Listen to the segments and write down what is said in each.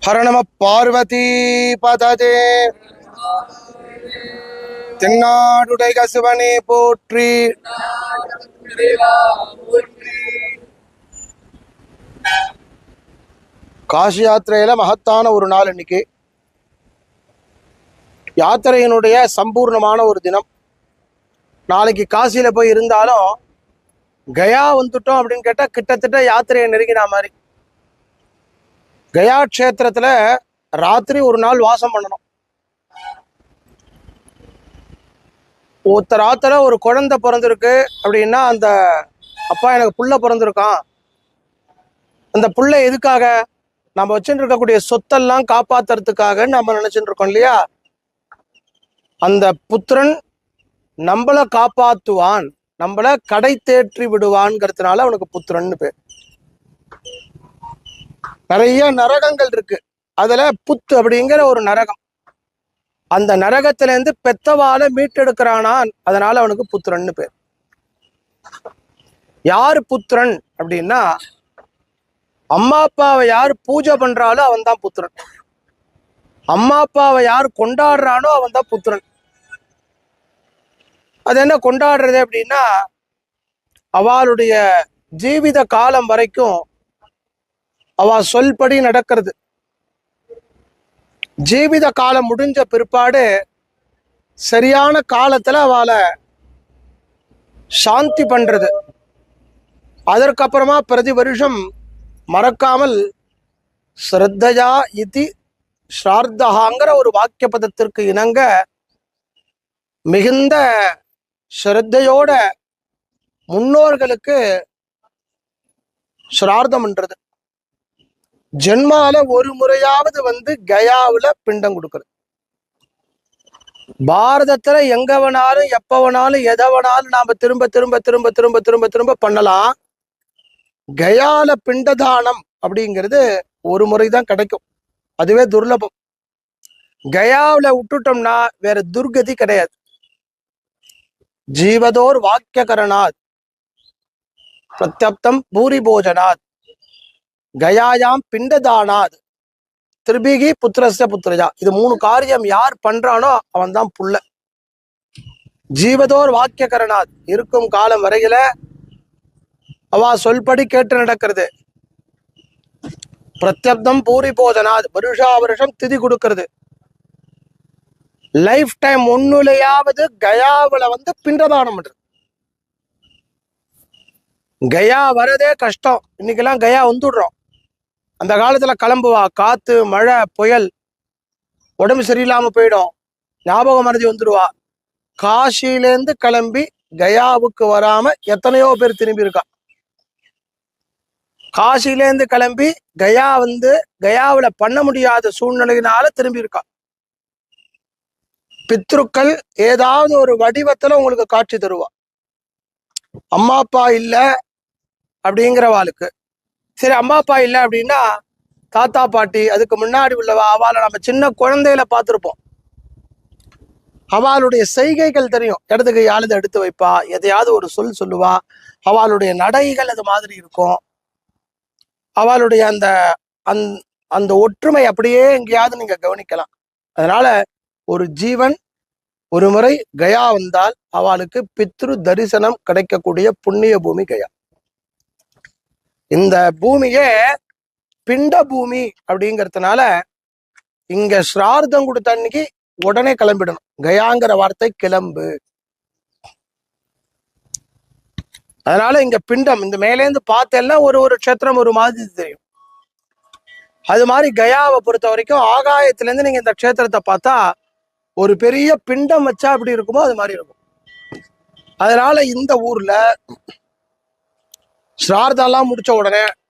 ஹர நம பார்வதி பததே. தென்னாடுடை கசுவனே போற்றி. காசி யாத்திரையில மகத்தான ஒரு நாள் இன்னைக்கு. யாத்திரையினுடைய சம்பூர்ணமான ஒரு தினம். நாளைக்கு காசியில போய் இருந்தாலும் கயா வந்துட்டோம் அப்படின்னு கேட்டா கிட்டத்தட்ட யாத்திரையை நெருங்கின மாதிரி. கயா க்ஷேத்திரத்துல ராத்திரி ஒரு நாள் வாசம் பண்ணணும். ராத்திர ஒரு குழந்தை பிறந்திருக்கு அப்படின்னா அந்த அப்பா எனக்கு புள்ள பிறந்திருக்கான், அந்த புள்ள எதுக்காக? நம்ம வச்சுட்டு இருக்கக்கூடிய சொத்தெல்லாம் காப்பாத்துறதுக்காக நம்ம நினைச்சுட்டு இருக்கோம் இல்லையா? அந்த புத்திரன் நம்மளை காப்பாத்துவான், நம்மளை கடை தேற்றி விடுவான்ங்கிறதுனால அவனுக்கு புத்திரன்னு பேர். நிறைய நரகங்கள் இருக்கு. அதுல புத்து அப்படிங்கிற ஒரு நரகம், அந்த நரகத்துல இருந்து பெத்தவால மீட்டெடுக்கிறானான், அதனால அவனுக்கு புத்திரன்னு பேர். யாரு புத்திரன் அப்படின்னா, அம்மா அப்பாவை யார் பூஜை பண்றாலோ அவன் தான் புத்திரன். அம்மா அப்பாவை யார் கொண்டாடுறானோ அவன் தான் புத்திரன். அது என்ன கொண்டாடுறது அப்படின்னா, அவளுடைய ஜீவித காலம் வரைக்கும் அவ சொல்படி நடக்கிறது. ஜீவித காலம் முடிஞ்ச பிற்பாடு சரியான காலத்துல அவளை சாந்தி பண்றது. அதற்கப்புறமா பிரதி வருஷம் மறக்காமல் ஸ்ரத்தையா இதி ஸ்ரார்த்தகாங்கிற ஒரு வாக்கிய பதத்திற்கு இணங்க மிகுந்த ஸ்ரத்தையோட முன்னோர்களுக்கு ஸ்ரார்த்தம் பண்றது. ஜென்மால ஒரு முறையாவது வந்து கயாவுல பிண்டம் கொடுக்கறது. பாரதத்துல எங்கவனாலும் எப்பவனாலும் எதவனாலும் நாம திரும்ப திரும்ப திரும்ப திரும்ப திரும்ப திரும்ப பண்ணலாம். கயால பிண்டதானம் அப்படிங்கிறது ஒரு முறைதான் கிடைக்கும், அதுவே துர்லபம். கயாவுல விட்டுட்டோம்னா வேற துர்கதி கிடையாது. ஜீவதோர் வாக்கியகரணாத் பிரத்யப்தம் பூரி போஜனாத் கயாயாம் பிண்டதானாத் திருபிகி புத்திரஸ்ய புத்திரஜா. இது மூணு காரியம் யார் பண்றானோ அவன் தான் புள்ள. ஜீவதோர் வாக்கியகரணாத், இருக்கும் காலம் வரையில அவ சொல்படி கேட்டு நடக்கிறது. பிரத்யப்தம் பூரி போஜனாத், வருஷா வருஷம் திதி கொடுக்கிறது. லைஃப் டைம் ஒன்னுலையாவது கயாவுல வந்து பிண்டதானம் பண்றது. கயா வரதே கஷ்டம். இன்னைக்கெல்லாம் கயா வந்துடுறோம். அந்த காலத்துல கிளம்புவா, காத்து மழை புயல், உடம்பு சரியில்லாம போயிடும், ஞாபகம் மறதி வந்துடுவா. காசியிலேருந்து கிளம்பி கயாவுக்கு வராம எத்தனையோ பேர் திரும்பி இருக்கா. காசியிலேருந்து கிளம்பி கயா வந்து கயாவுல பண்ண முடியாத சூழ்நிலையினால திரும்பி இருக்கா. பித்ருக்கள் ஏதாவது ஒரு வடிவத்துல உங்களுக்கு காட்சி தருவா. அம்மா அப்பா இல்ல அப்படிங்கிறவாளுக்கு சரி, அம்மா அப்பா இல்லை அப்படின்னா தாத்தா பாட்டி, அதுக்கு முன்னாடி உள்ளவா, அவளை நம்ம சின்ன குழந்தையில பார்த்துருப்போம். அவளுடைய செய்கைகள் தெரியும். இடது கை ஆளுதை எடுத்து வைப்பா, எதையாவது ஒரு சொல் சொல்லுவா, அவளுடைய நடைகள் அது மாதிரி இருக்கும். அவளுடைய அந்த அந்த ஒற்றுமை அப்படியே எங்கேயாவது நீங்க கவனிக்கலாம். அதனால ஒரு ஜீவன் ஒரு முறை கயா வந்தால் அவளுக்கு பித்ரு தரிசனம் கிடைக்கக்கூடிய புண்ணிய பூமி கயா. இந்த பூமியே பிண்ட பூமி அப்படிங்கிறதுனால இங்க ஸ்ரார்த்தம் கொடுத்த அன்னைக்கு உடனே கிளம்பிடணும். கயாங்கிற வார்த்தை கிளம்பு. அதனால இங்க பிண்டம், இந்த மேலேந்து பார்த்தேன்னா ஒரு ஒரு க்ஷேத்திரம் ஒரு மாதிரி தெரியும். அது மாதிரி கயாவை பொறுத்த வரைக்கும் ஆகாயத்துல இருந்து நீங்க இந்த க்ஷேத்திரத்தை பார்த்தா ஒரு பெரிய பிண்டம் வச்சா அப்படி இருக்குமோ அது மாதிரி இருக்கும். அதனால இந்த ஊர்ல ஸ்ரார்த்தெல்லாம் முடிச்ச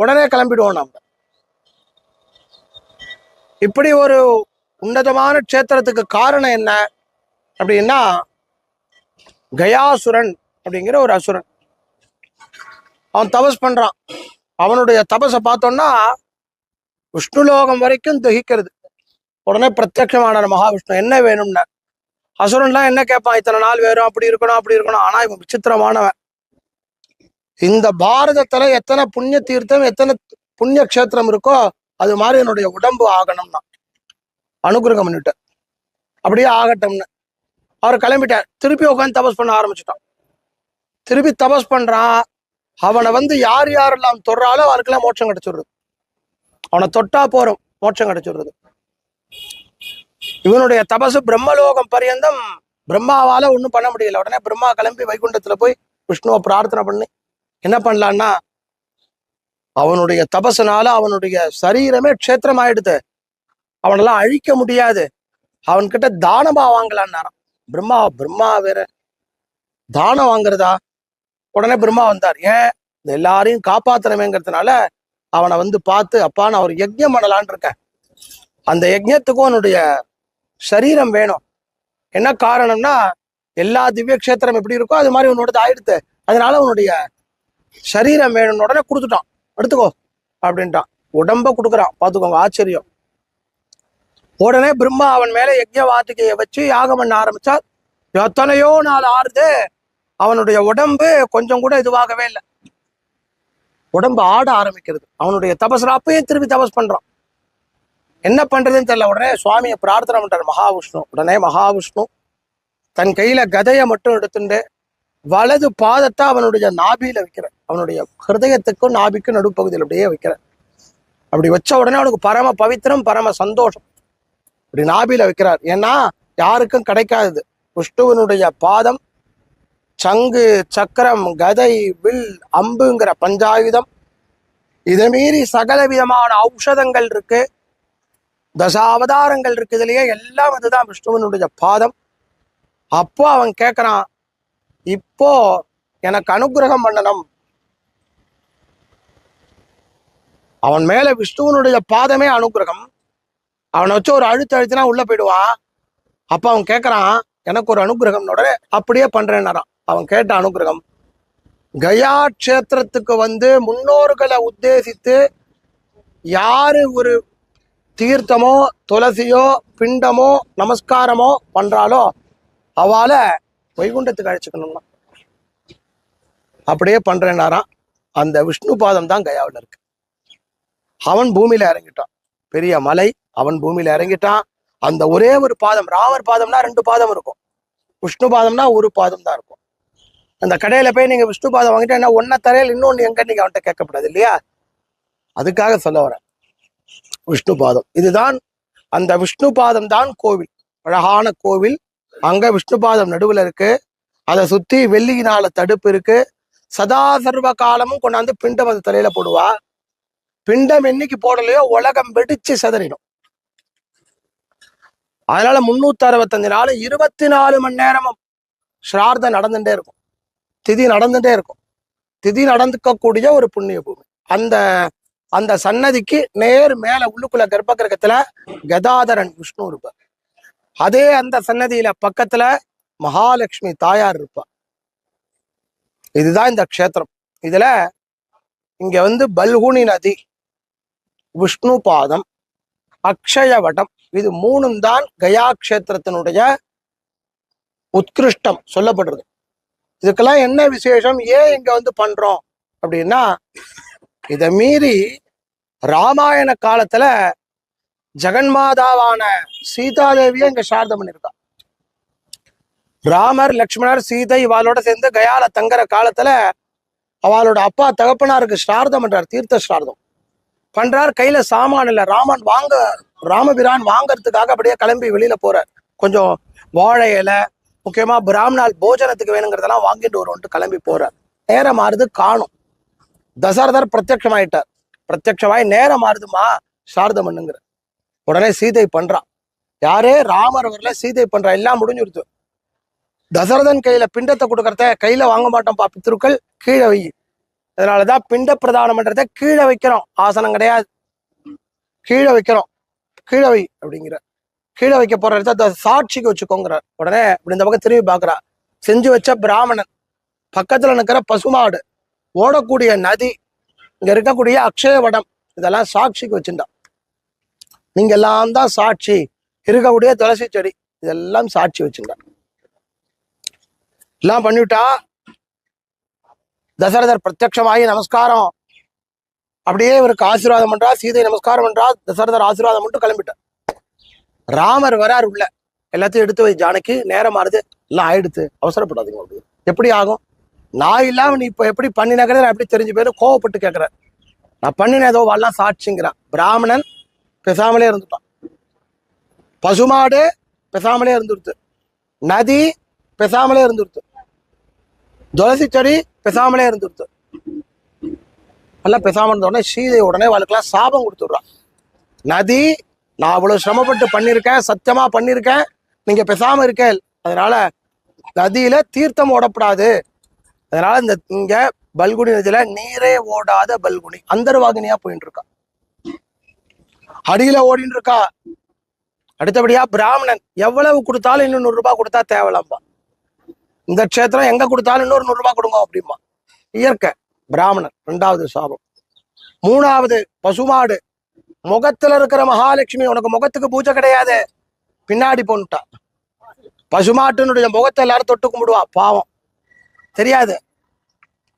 உடனே கிளம்பிடுவோம் நம்ம. இப்படி ஒரு உன்னதமான க்ஷேத்திரத்துக்கு காரணம் என்ன அப்படின்னா, கயாசுரன் அப்படிங்கிற ஒரு அசுரன். அவன் தபஸ் பண்றான். அவனுடைய தபஸை பார்த்தோம்னா விஷ்ணுலோகம் வரைக்கும் தகிக்கிறது. உடனே பிரத்யட்சமான மகாவிஷ்ணு என்ன வேணும்னா, அசுரன்லாம் என்ன கேட்பான், இத்தனை நாள் வேணும், அப்படி இருக்கணும் அப்படி இருக்கணும். ஆனா இவன் விசித்திரமானவன். இந்த பாரதத்துல எத்தனை புண்ணிய தீர்த்தம் எத்தனை புண்ணிய க்ஷேத்திரம் இருக்கோ அது மாதிரி என்னுடைய உடம்பு ஆகணும்னா அனுகிரகம் பண்ணிட்டு அப்படியே ஆகட்டும்னு அவர் கிளம்பிட்டார். திருப்பி உட்காந்து தபஸ் பண்ண ஆரம்பிச்சுட்டான். திருப்பி தபஸ் பண்றான். அவனை வந்து யார் யாரெல்லாம் தொடுறாலோ அவருக்கெல்லாம் மோட்சம் கிடைச்சிடுறது. அவனை தொட்டா போறோம் மோட்சம் கிடைச்சிடுறது. இவனுடைய தபசு பிரம்மலோகம் பரியந்தம் பிரம்மாவால ஒன்றும் பண்ண முடியல. உடனே பிரம்மா கிளம்பி வைகுண்டத்துல போய் விஷ்ணுவை பிரார்த்தனை பண்ணி என்ன பண்ணலான்னா, அவனுடைய தபசுனால அவனுடைய சரீரமே க்ஷேத்திரம் ஆயிடுது, அவனெல்லாம் அழிக்க முடியாது, அவன்கிட்ட தானமா வாங்கலான்னாராம். பிரம்மா வேற தானம் வாங்குறதா? உடனே பிரம்மா வந்தார். ஏன்? இந்த எல்லாரையும் காப்பாத்தனமேங்கிறதுனால அவனை வந்து பார்த்து, அப்பா நான் ஒரு யஜ்ஞம் பண்ணலான் இருக்கேன், அந்த யஜ்ஞத்துக்கும் அவனுடைய சரீரம் வேணும். என்ன காரணம்னா, எல்லா திவ்ய கஷேத்திரம் எப்படி இருக்கோ அது மாதிரி உன்னோடது ஆயிடுத்து, அதனால உன்னுடைய சரீரம் வேணும்னு உடனே கொடுத்துட்டான். எடுத்துக்கோ அப்படின்ட்டான். உடம்ப கொடுக்குறான். பார்த்துக்கோங்க ஆச்சரியம். உடனே பிரம்மா அவன் மேல யஜ்ஞ வாட்டிகையை வச்சு யாகம் பண்ண ஆரம்பிச்சா. எத்தனையோ நாள் ஆறுது, அவனுடைய உடம்பு கொஞ்சம் கூட இதுவாகவே இல்லை. உடம்பு ஆட ஆரம்பிக்கிறது. அவனுடைய தபஸ்ல அப்பயும் திருப்பி தபஸ் பண்றான். என்ன பண்றதுன்னு தெரியல. உடனே சுவாமியை பிரார்த்தனை பண்றார் மகாவிஷ்ணு. உடனே மகாவிஷ்ணு தன் கையில கதையை மட்டும் எடுத்துட்டு வலது பாதத்தை அவனுடைய நாபியில வைக்கிற, அவனுடைய ஹிருதயத்துக்கும் நாபிக்கும் நடுப்பகுதியில் அப்படியே வைக்கிற. அப்படி வச்ச உடனே அவனுக்கு பரம பவித்திரம், பரம சந்தோஷம். இப்படி நாபியில வைக்கிறார். ஏன்னா யாருக்கும் கிடைக்காதது. விஷ்ணுவனுடைய பாதம் சங்கு, சக்கரம், கதை, வில், அம்புங்கிற பஞ்சாயுதம், இதை மீறி சகல விதமான ஔஷதங்கள் இருக்கு, தசாவதாரங்கள் இருக்கு. இதுலயே எல்லாம் அதுதான் விஷ்ணுவனுடைய பாதம். அப்போ அவன் கேட்கறான், இப்போ எனக்கு அனுகிரகம் பண்ணணும். அவன் மேல விஷ்ணுவனுடைய பாதமே அனுகிரகம். அவனை வச்சு ஒரு அழுத்தினா உள்ள போயிடுவான். அப்ப அவன் கேட்கறான், எனக்கு ஒரு அனுகிரகம். உடனே அப்படியே பண்றேன்னாரான். அவன் கேட்ட அனுகிரகம், கயா கஷேத்திரத்துக்கு வந்து முன்னோர்களை உத்தேசித்து யாரு ஒரு தீர்த்தமோ துளசியோ பிண்டமோ நமஸ்காரமோ பண்றாலோ அவளை வைகுண்டத்துக்கு அழைச்சிக்கணும்னா அப்படியே பண்றேன்னாராம். அந்த விஷ்ணு பாதம் தான் கயாவில் இருக்கு. அவன் பூமியில இறங்கிட்டான். பெரிய மலை, அவன் பூமியில இறங்கிட்டான். அந்த ஒரே ஒரு பாதம், ராமர் பாதம்னா 2 பாதம் இருக்கும், விஷ்ணு பாதம்னா ஒரு பாதம் தான் இருக்கும். அந்த கடையில போய் நீங்க விஷ்ணு பாதம் வாங்கிட்டா என்ன ஒன்ன தரையில் இன்னொன்னு எங்க நீங்க அவன்கிட்ட கேட்கப்படாது இல்லையா? அதுக்காக சொல்ல வரேன். விஷ்ணு பாதம் இதுதான். அந்த விஷ்ணு பாதம் தான் கோவில், அழகான கோவில். அங்க விஷ்ணு பாதம் நடுவுல இருக்கு. அதை சுத்தி வெள்ளியினால தடுப்பு இருக்கு. சதா சர்வ காலமும் கொண்டாந்து பிண்டம் அது தலையில போடுவா. பிண்டம் என்னைக்கு போடலையோ உலகம் வெடிச்சு சிதறிடும். அதனால 365 நாள் 24 மணி நேரமும் ஸ்ரார்த்தம் நடந்துட்டே இருக்கும், திதி நடந்துட்டே இருக்கும். திதி நடந்துக்கக்கூடிய ஒரு புண்ணிய பூமி. அந்த அந்த சன்னதிக்கு நேர் மேல உள்ளுக்குள்ள கர்ப்ப கிரகத்துல கதாதரன் விஷ்ணு இருப்பார். அதே அந்த சன்னதியில பக்கத்துல மகாலட்சுமி தாயார் இருப்பா. இதுதான் இந்த க்ஷேத்திரம். இதுல இங்க வந்து பல்குனி நதி, விஷ்ணு பாதம், அக்ஷயவடம், இது 3ம் தான் கயா கஷேத்திரத்தினுடைய உத்கிருஷ்டம் சொல்லப்படுறது. இதுக்கெல்லாம் என்ன விசேஷம், ஏன் இங்க வந்து பண்றோம் அப்படின்னா, இதை மீறி ராமாயண காலத்துல ஜெகன்மாதாவான சீதாதேவியை இங்க சார்தம் பண்ணியிருக்கா. ராமர், லக்ஷ்மணர், சீதை இவாளோட சேர்ந்து கயால தங்குற காலத்துல அவளோட அப்பா தகப்பனாருக்கு ஸ்ரார்த்தம் பண்றார், தீர்த்த ஸ்ரார்த்தம் பண்றார். கையில சாமான் இல்ல, ராமபிரான் வாங்கறதுக்காக அப்படியே கிளம்பி வெளியில போறார். கொஞ்சம் வாழை இலை, முக்கியமா பிராமணால் போஜனத்துக்கு வேணுங்கிறதெல்லாம் வாங்கிட்டு வருவோன்ட்டு கிளம்பி போறார். நேரம் மாறுது, காணும். தசரதர் பிரத்யட்சமாயிட்டார். பிரத்யட்சமாய் நேரம் மாறுதுமா சாரதம் பண்ணுங்கிற. உடனே சீதை பண்றான். யாரே? ராமர் வரல, சீதை பண்றா. எல்லாம் முடிஞ்சிருச்சு. தசரதன் கையில பிண்டத்தை கொடுக்கறத கையில வாங்க மாட்டோம்ப்பா, பித்ருக்கள் கீழே வை. அதனாலதான் பிண்ட பிரதானம் பண்றத கீழே வைக்கிறோம், ஆசனம் கிடையாது, கீழே வைக்கிறோம். கீழே வை அப்படிங்கிற. கீழே வைக்க போற இடத்த சாட்சிக்கு வச்சுக்கோங்கிற. உடனே இப்படி இந்த பக்கம் திரும்பி பாக்குறா. செஞ்சு வச்ச பிராமணன், பக்கத்துல நிற்கிற பசுமாடு, ஓடக்கூடிய நதி, இங்க இருக்கக்கூடிய அக்ஷயவடம், இதெல்லாம் சாட்சிக்கு வச்சுட்டான். நீங்க எல்லாம் தான் சாட்சி. இருக்கக்கூடிய துளசி செடி இதெல்லாம் சாட்சி வச்சுட்டான். எல்லாம் பண்ணிவிட்டா. தசரதர் பிரத்யட்சமாகி நமஸ்காரம், அப்படியே இவருக்கு ஆசீர்வாதம் பண்றா, சீதை நமஸ்காரம் பண்றா, தசரதர் ஆசீர்வாதம் மட்டும் கிளம்பிட்டார். ராமர் வரார் உள்ள, எல்லாத்தையும் எடுத்து வை ஜானகி, நேரம் ஆறுது, எல்லாம் ஆயிடுத்து, அவசரப்படாதீங்க அப்படி. எப்படி ஆகும்? நான் இல்லாம நீ இப்ப எப்படி பண்ணினாக்கிறத நான் எப்படி தெரிஞ்சு போயிரு, கோவப்பட்டு கேட்கிறேன். நான் பண்ணின ஏதோ வாழலாம் சாட்சிங்கிறான். பிராமணன் பேசாமலே இருந்துட்டான், பசுமாடு பேசாமலே இருந்துருத்து, நதி பேசாமலே இருந்துருத்து, துளசி செடி பேசாமலே இருந்துருத்து. எல்லாம் பேசாம இருந்த உடனே சீதை உடனே அவளுக்கெல்லாம் சாபம் கொடுத்துடுறான். நதி, நான் அவ்வளவு சிரமப்பட்டு பண்ணியிருக்கேன், சத்தியமா பண்ணியிருக்கேன், நீங்க பேசாம இருக்க, அதனால நதியில தீர்த்தம் ஓடப்படாது. அதனால இந்த இங்க பல்குனி நதியில நீரே ஓடாத பல்குனி அந்தர்வாகினியா போயிட்டு இருக்கா, அடியில ஓடிட்டு இருக்கா. அடுத்தபடியா பிராமணன் எவ்வளவு கொடுத்தாலும் இன்னும் 100 ரூபாய் கொடுத்தா தேவலாம்பா. இந்த க்ஷேத்திரம் எங்க கொடுத்தாலும் இன்னொரு 100 ரூபாய் கொடுங்க அப்படிம்பா. இயற்கை பிராமணன். 2வது சாபம். 3வது பசுமாடு. முகத்துல இருக்கிற மகாலட்சுமி, உனக்கு முகத்துக்கு பூஜை கிடையாது, பின்னாடி போன்னுட்டா. பசுமாட்டினுடைய முகத்தை எல்லாரும் தொட்டு கும்பிடுவா, பாவம் தெரியாது,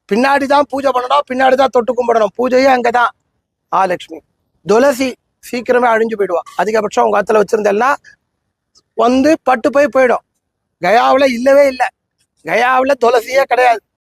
பின்னாடிதான் பூஜை பண்ணணும், பின்னாடிதான் தொட்டு கும்பிடணும், பூஜையே அங்கதான். மகாலட்சுமி. துளசி சீக்கிரமே அழிஞ்சு போயிடுவா, அதிகபட்சம் உங்க இடத்துல வச்சிருந்தேன்னா வந்து பட்டு போயிடும். கயாவில் இல்லவே இல்லை, கயாவில் துளசியே கிடையாது.